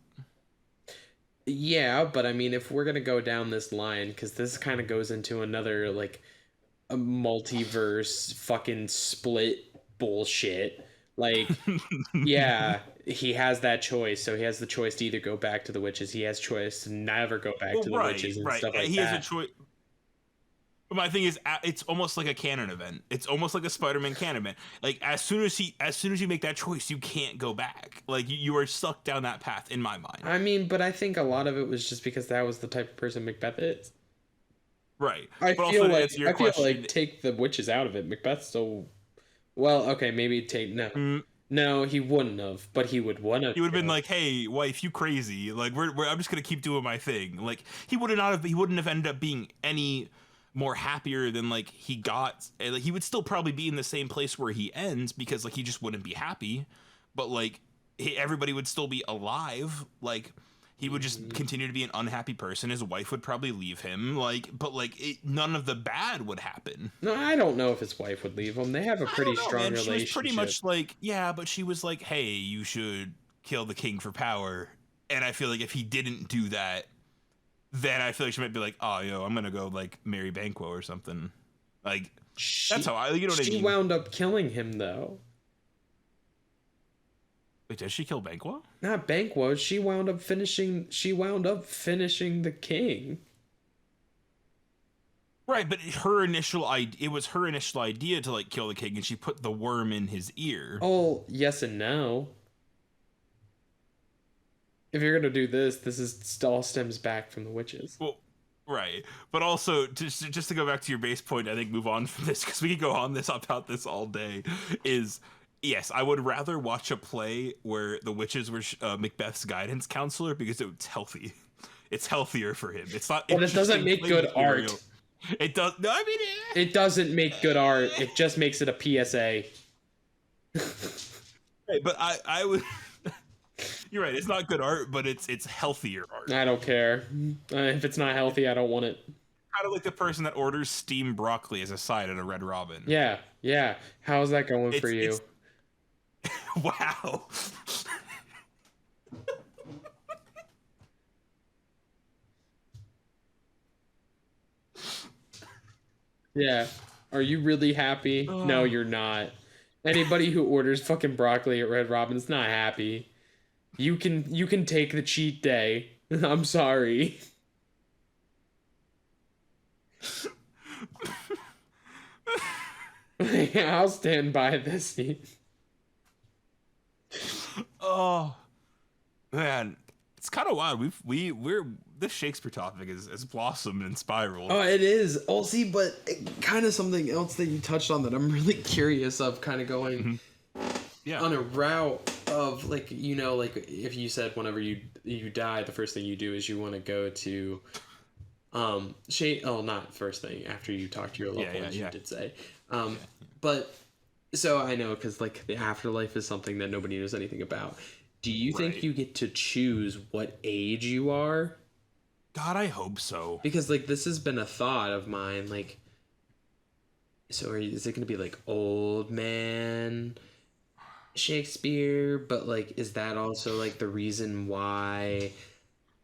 Yeah, but I mean, if we're gonna go down this line, because this kind of goes into another like a multiverse fucking split bullshit. Like, yeah, he has that choice, so he has the choice to either go back to the witches. He has choice to never go back to the witches and stuff like He that. has a choice. But my thing is, it's almost like a canon event. It's almost like a Spider-Man canon event. Like as soon as you make that choice, you can't go back. Like you are stuck down that path in my mind. I mean, but I think a lot of it was just because that was the type of person Macbeth is. Right. I but feel also to like answer your question, take the witches out of it. Macbeth's still well, okay, maybe take no. No, he wouldn't have, but he would want to. he would have been like, "Hey, wife, you crazy? Like, I'm just gonna keep doing my thing." Like, he wouldn't have ended up being any more happier than like he got. Like, he would still probably be in the same place where he ends because like he just wouldn't be happy. But like, everybody would still be alive. Like, he would just continue to be an unhappy person. His wife would probably leave him. Like, but like, none of the bad would happen. No, I don't know if his wife would leave him. They have a pretty strong Man, relationship. she was pretty much like, yeah, but she was like, hey, you should kill the king for power. And I feel like if he didn't do that, then I feel like she might be like, oh, I'm gonna go like marry Banquo or something. Like that's how you know what I She mean. wound up killing him though. Wait, does she kill Banquo? Not Banquo. She wound up finishing. She wound up finishing the king. Right, but her initial idea, it was her initial idea to like kill the king, and she put the worm in his ear. Oh, yes and no. If you're gonna do this, all stems back from the witches. Well, right, but also just to go back to your base point, I think move on from this because we could go on this about this all day. Is yes, I would rather watch a play where the witches were Macbeth's guidance counselor because it's healthy. It's healthier for him. It's not. But it doesn't make good material. art. It does. No, I mean, it doesn't make good art. It just makes it a PSA. Right, but I would. You're right. It's not good art, but it's healthier art. I don't care. If it's not healthy, I don't want it. Kind of like the person that orders steamed broccoli as a side at a Red Robin. Yeah. How's that going for you? Wow. Yeah. Are you really happy? No, you're not. Anybody who orders fucking broccoli at Red Robin's not happy. You can take the cheat day. I'm sorry. I'll stand by this. Oh man, it's kind of wild. We're this Shakespeare topic has blossomed and spiraled. Oh, it is. Oh, see, but kind of something else that you touched on that I'm really curious of, kind of going on a route of like, like if you said whenever you die, the first thing you do is you want to go to not first thing, after you talk to your loved ones, you did say. But so I know, because like the afterlife is something that nobody knows anything about. Do you think you get to choose what age you are? God, I hope so. Because like this has been a thought of mine. Like, so is it going to be like old man Shakespeare? But like, is that also like the reason why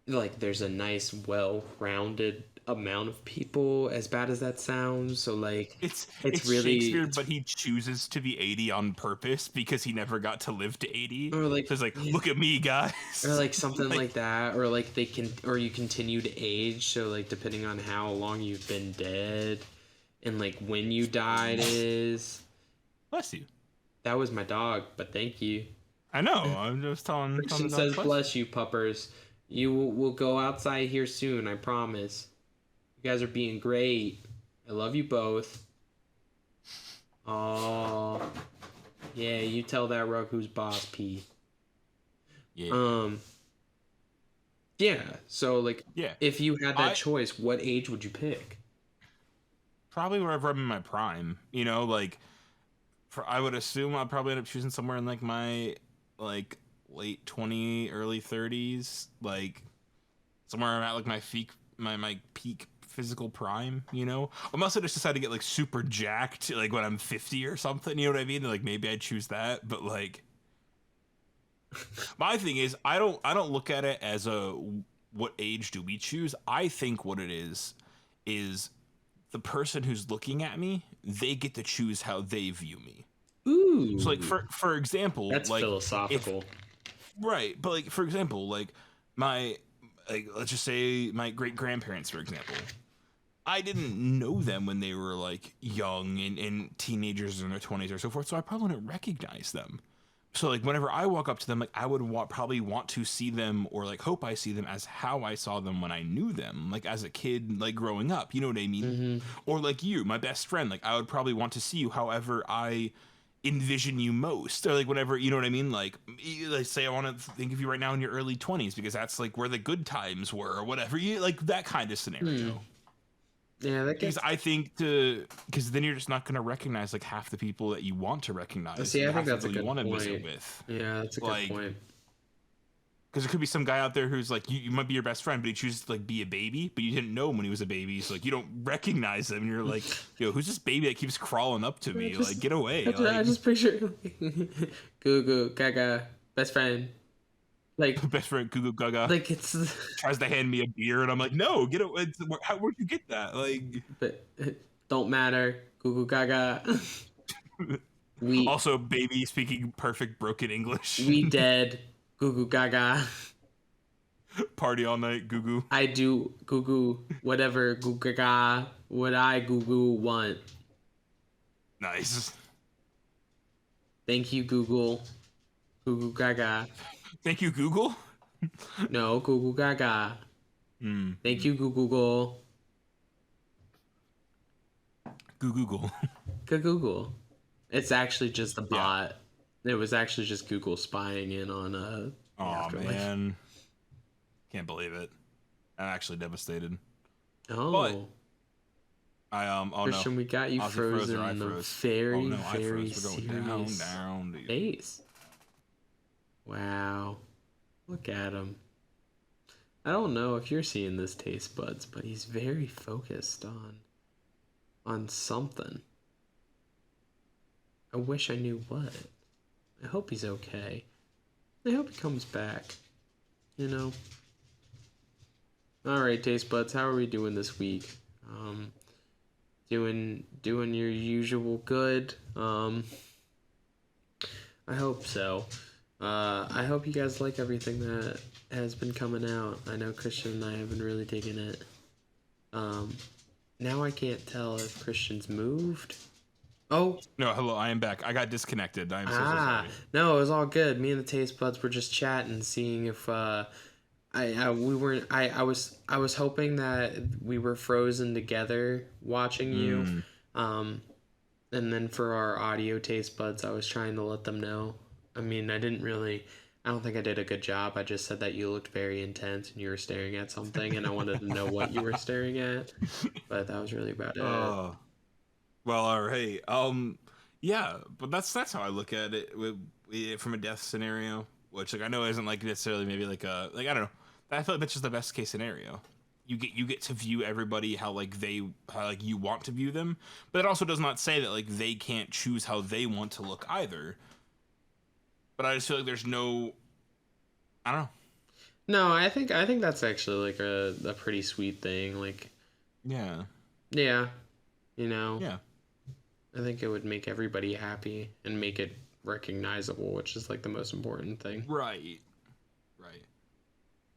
like there's a nice, well-rounded amount of people, as bad as that sounds? So like it's really Shakespeare, but he chooses to be 80 on purpose because he never got to live to 80. Or like, so it's like, look at me, guys. Or like something like that. Or like you continue to age, so like depending on how long you've been dead and like when you died is. Bless you. That was my dog, but thank you. I know. I'm just telling. Christian says, bless you, puppers. You will go outside here soon, I promise. You guys are being great. I love you both. Oh, yeah. You tell that rug who's boss, P. Yeah. Yeah. So like, if you had that choice, what age would you pick? Probably wherever I'm in my prime. Like, I would assume I'll probably end up choosing somewhere in like my like late 20s, early 30s, like somewhere I'm at like my peak physical prime, unless I just decide to get like super jacked like when I'm 50 or something, you know what I mean? Like maybe I'd choose that, but like my thing is I don't look at it as what age do we choose. I think what it is the person who's looking at me, they get to choose how they view me. Ooh. So like for example, that's like philosophical. Right, but like for example, like let's just say my great grandparents, for example. I didn't know them when they were like young and teenagers in their 20s or so forth, so I probably wouldn't recognize them. So like whenever I walk up to them, like I would probably want to see them, or like hope I see them as how I saw them when I knew them, like as a kid, like growing up, you know what I mean? Mm-hmm. Or like you, my best friend, like I would probably want to see you however I envision you most, or like whenever, you know what I mean? Like say I want to think of you right now in your early 20s because that's like where the good times were or whatever, you like that kind of scenario. Yeah, that because I think because then you're just not going to recognize like half the people that you want to recognize. See, I think that's a good point. Visit with. Yeah, that's a good point. Because there could be some guy out there who's like you might be your best friend, but he chooses to like be a baby, but you didn't know him when he was a baby, so like you don't recognize him, and you're like, who's this baby that keeps crawling up to me? Like, get away! I just picture Goo Goo Gaga best friend. Like, Best friend Goo Goo Gaga like it's, tries to hand me a beer, and I'm like, no, get it. Where'd you get that? Like, but it don't matter. Goo goo gaga. We also, baby speaking perfect broken English. we dead. Goo goo gaga. Party all night, Goo Goo. I do goo goo whatever goo gaga what I goo goo want. Nice. Thank you, Google. Goo goo gaga. Thank you, Google. No, goo goo gaga. Thank you, Google. Google. Google. It's actually just a bot. It was actually just Google spying in on Oh Afterlife. man, can't believe it. I'm actually devastated. Oh, But oh Christian, no, we got you Ozzy frozen or I in a froze. very, Oh no, I very froze. We're going serious down, dude. face. Wow, look at him. I don't know if you're seeing this, taste buds, but he's very focused on something. I wish I knew what. I hope he's okay. I hope he comes back. You know. All right, taste buds. How are we doing this week? Doing your usual good. I hope so. I hope you guys like everything that has been coming out. I know Christian and I have been really digging it. Now I can't tell if Christian's moved. Oh. No, hello, I am back. I got disconnected. I'm so sorry. No, it was all good. Me and the taste buds were just chatting, seeing if I was hoping that we were frozen together watching you. And then for our audio taste buds, I was trying to let them know. I mean, I don't think I did a good job. I just said that you looked very intense and you were staring at something, and I wanted to know what you were staring at. But that was really about it. Well, all right. Yeah, but that's how I look at it from a death scenario, which like I know isn't like necessarily maybe like I don't know. I feel like that's just the best case scenario. You get to view everybody how you want to view them, but it also does not say that like they can't choose how they want to look either. But I just feel like there's no, I don't know. No, I think that's actually like a pretty sweet thing. Like, yeah, you know. Yeah. I think it would make everybody happy and make it recognizable, which is like the most important thing. Right.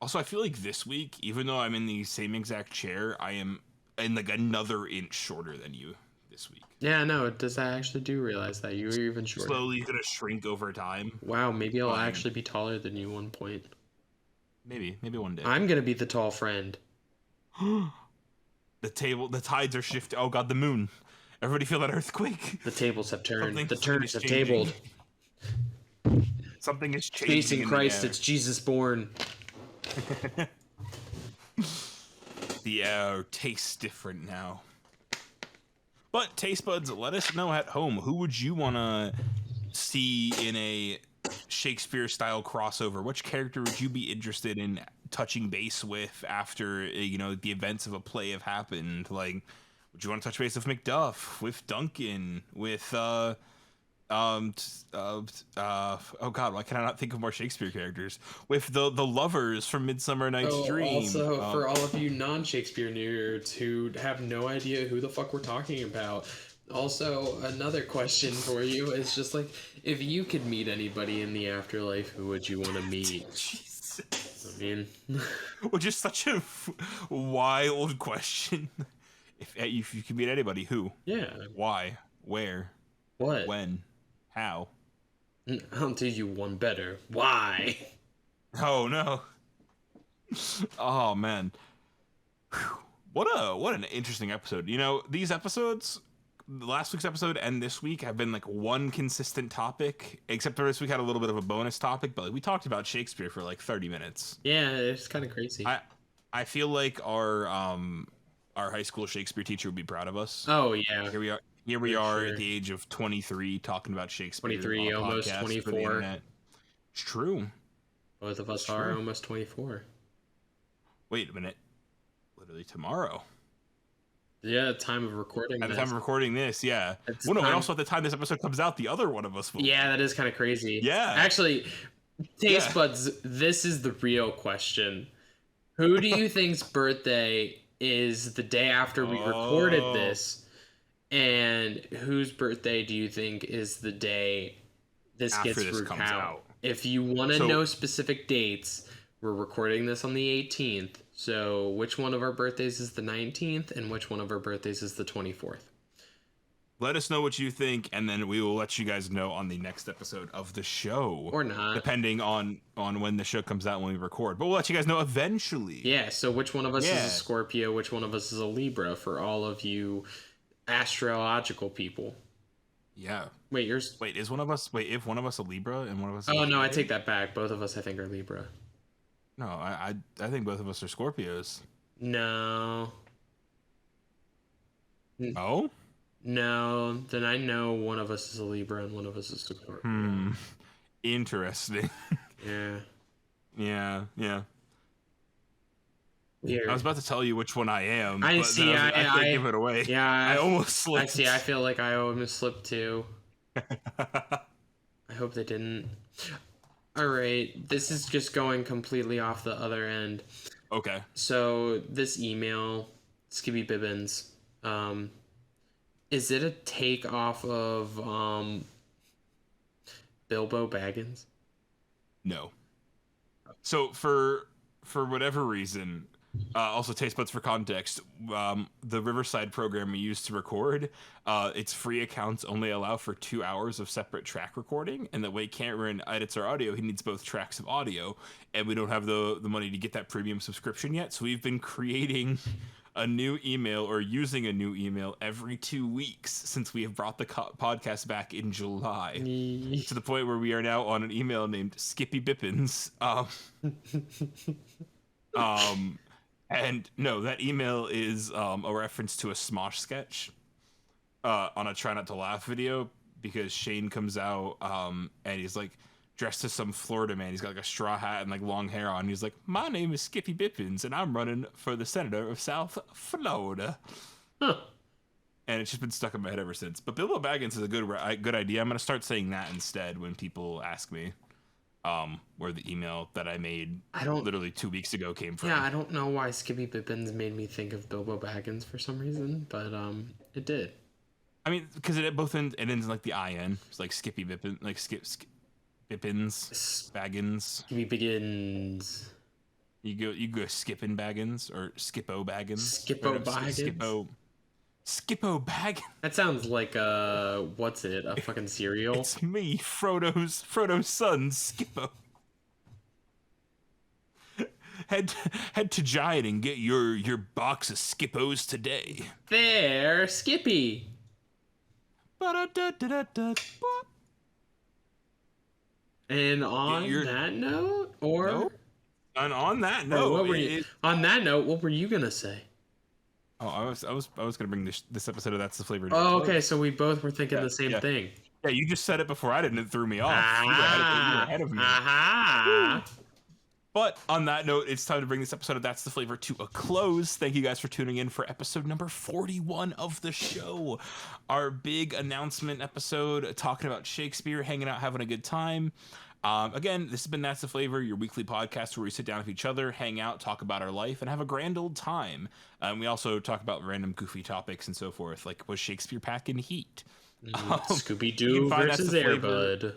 Also, I feel like this week, even though I'm in the same exact chair, I am in like another inch shorter than you this week. Yeah, no, I actually do realize that you were even shorter. Slowly gonna shrink over time. Wow, maybe I'll actually be taller than you one point. Maybe one day. I'm gonna be the tall friend. The tides are shifting. Oh god, the moon. Everybody feel that earthquake? The tables have turned. The turns have changing. tabled. Something is changing. Space in Christ, it's Jesus born. The air tastes different now. But taste buds, let us know at home, who would you want to see in a Shakespeare style crossover? Which character would you be interested in touching base with after the events of a play have happened? Like, would you want to touch base with Macduff, with Duncan, with oh god, why can I not think of more Shakespeare characters? With the lovers from Midsummer Night's Dream. Also, for all of you non-Shakespeare nerds who have no idea who the fuck we're talking about, also another question for you is just like, if you could meet anybody in the afterlife, who would you want to meet? Jesus. I mean, which is such a wild question. If you could meet anybody, who? Yeah. Why? Where? What? When? How? I'll do you one better. Why? Oh no. Oh man. Whew. What an interesting episode. These episodes, last week's episode and this week, have been like one consistent topic, except for this week had a little bit of a bonus topic, but like, we talked about Shakespeare for like 30 minutes. Yeah, it's kind of crazy. I feel like our high school Shakespeare teacher would be proud of us. Oh yeah. Here we are at the age of 23 talking about Shakespeare. 23, almost 24. It's true. Both of us are almost 24. Wait a minute. Literally tomorrow. Yeah, time of recording. At the time of recording this, yeah. Well, no, and also at the time this episode comes out, the other one of us will. Yeah, that is kind of crazy. Yeah. Actually, Taste buds, this is the real question. Who do you think's birthday is the day after we recorded this? And whose birthday do you think is the day this After gets this comes out? If you want to know specific dates, we're recording this on the 18th. So which one of our birthdays is the 19th and which one of our birthdays is the 24th? Let us know what you think, and then we will let you guys know on the next episode of the show. Or not. Depending on when the show comes out when we record. But we'll let you guys know eventually. Yeah, so which one of us is a Scorpio, which one of us is a Libra for all of you astrological people. Yeah. Wait, yours... If one of us a Libra and one of us... Oh, no, I take that back. Both of us, I think, are Libra. No, I think both of us are Scorpios. No. Oh? No, then I know one of us is a Libra and one of us is a Scorpio. Interesting. Yeah. Weird. I was about to tell you which one I am. I can't give it away. Yeah, I almost slipped. I feel like I almost slipped too. I hope they didn't. All right, this is just going completely off the other end. Okay. So this email, Skippy Bibbins, is it a take off of Bilbo Baggins? No. So for whatever reason, also Taste Buds for context, the Riverside program we used to record, its free accounts only allow for 2 hours of separate track recording, and the way Cameron edits our audio, he needs both tracks of audio, and we don't have the money to get that premium subscription yet, so we've been creating a new email or using a new email every 2 weeks since we have brought the podcast back in July, to the point where we are now on an email named Skippy Bippins. And no, that email is a reference to a Smosh sketch on a Try Not to Laugh video, because Shane comes out and he's like dressed as some Florida man. He's got like a straw hat and like long hair on. He's like, "My name is Skippy Bippins and I'm running for the senator of South Florida." Huh. And it's just been stuck in my head ever since. But Bilbo Baggins is a good idea. I'm going to start saying that instead when people ask me where the email that I made literally 2 weeks ago came from. Yeah, I don't know why Skippy Bippins made me think of Bilbo Baggins for some reason, but it did. I mean, because it ends in like the IN. It's like Skippy Bippins, like Bippins, Baggins. Skippy Biggins. You go Skippin' Baggins or Skippo Baggins. Skippo Baggins. Skippo Baggins. That sounds like what's it? A fucking cereal. It's me, Frodo's son, Skippo. Head to Giant and get your box of Skippos today. There, Skippy. And on that note, or no? And on that note, on that note, what were you gonna say? Oh, I was gonna bring this episode of That's the Flavor. Oh, okay. So we both were thinking the same thing. Yeah, you just said it before I did, and it threw me off. You were ahead of me. But on that note, it's time to bring this episode of That's the Flavor to a close. Thank you guys for tuning in for episode number 41 of the show. Our big announcement episode, talking about Shakespeare, hanging out, having a good time. Again, this has been That's the Flavor, your weekly podcast where we sit down with each other, hang out, talk about our life, and have a grand old time. We also talk about random goofy topics and so forth, like was Shakespeare Packin Heat? Scooby-Doo versus Air Bud.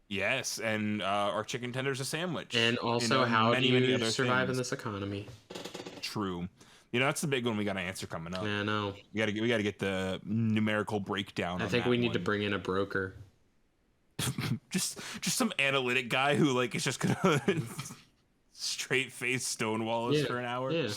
Yes, and our chicken tenders a sandwich. And also, how do you survive in this economy? True. You know, that's the big one we got to answer coming up. Yeah, I know. We got to get the numerical breakdown. I think we need to bring in a broker. just some analytic guy who like is just gonna straight face stonewall us for an hour. Yeah.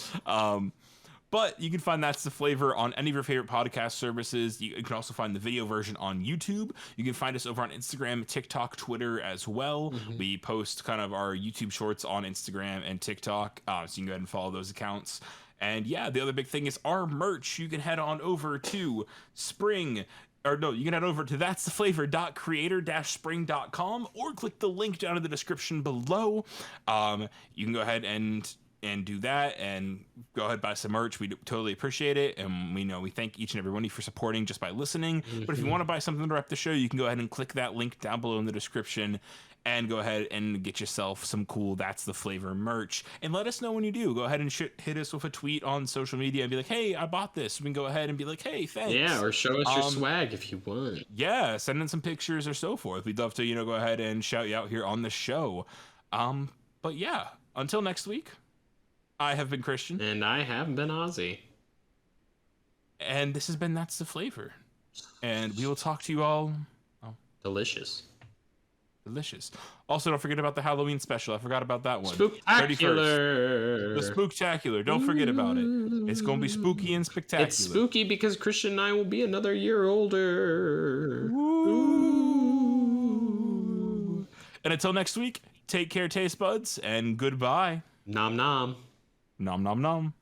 But you can find That's the Flavor on any of your favorite podcast services. You can also find the video version on YouTube. You can find us over on Instagram, TikTok, Twitter as well. Mm-hmm. We post kind of our YouTube shorts on Instagram and TikTok, so you can go ahead and follow those accounts. And yeah, the other big thing is our merch. You can head on over to you can head over to that'stheflavor.creator-spring.com or click the link down in the description below. You can go ahead and do that and go ahead and buy some merch. We totally appreciate it, and we thank each and every one of you for supporting just by listening. Mm-hmm. But if you want to buy something to wrap the show, you can go ahead and click that link down below in the description and go ahead and get yourself some cool That's the Flavor merch. And let us know when you do. Go ahead and hit us with a tweet on social media and be like, hey, I bought this. We can go ahead and be like, hey, thanks. Yeah, or show us your swag if you want. Yeah, send in some pictures or so forth. We'd love to, go ahead and shout you out here on the show. But yeah, until next week, I have been Christian. And I have been Ozzy. And this has been That's the Flavor. And we will talk to you all. Delicious. Also, don't forget about the Halloween special. I forgot about that one. Spooktacular. The Spooktacular. Don't forget about it. It's going to be spooky and spectacular. It's spooky because Christian and I will be another year older. Ooh. And until next week, take care, taste buds, and goodbye. Nom nom. Nom nom nom.